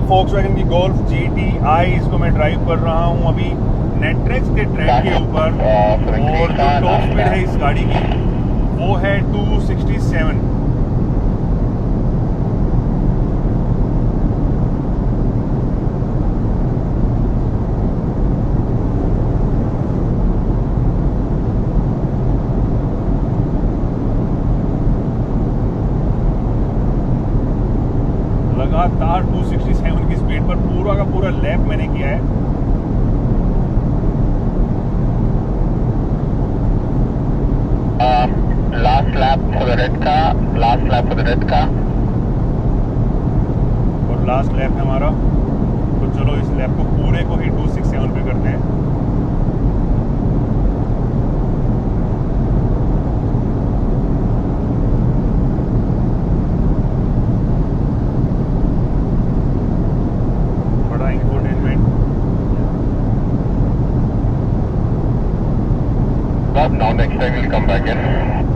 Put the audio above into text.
Volkswagen की Golf GTI, इसको मैं ड्राइव कर रहा हूँ अभी नेट्रेक्स के ट्रैक के ऊपर, और जो टॉप स्पीड है इस गाड़ी की वो है 267। लगातार 267 की स्पीड पर पूरा का पूरा लैप मैंने किया है। Last lap for the red का, last lap for the red का, और लास्ट लैप है हमारा, तो चलो इस लैप को पूरे को ही 267 पे करते हैं। बड़ा infotainment. now next time we'll come back in.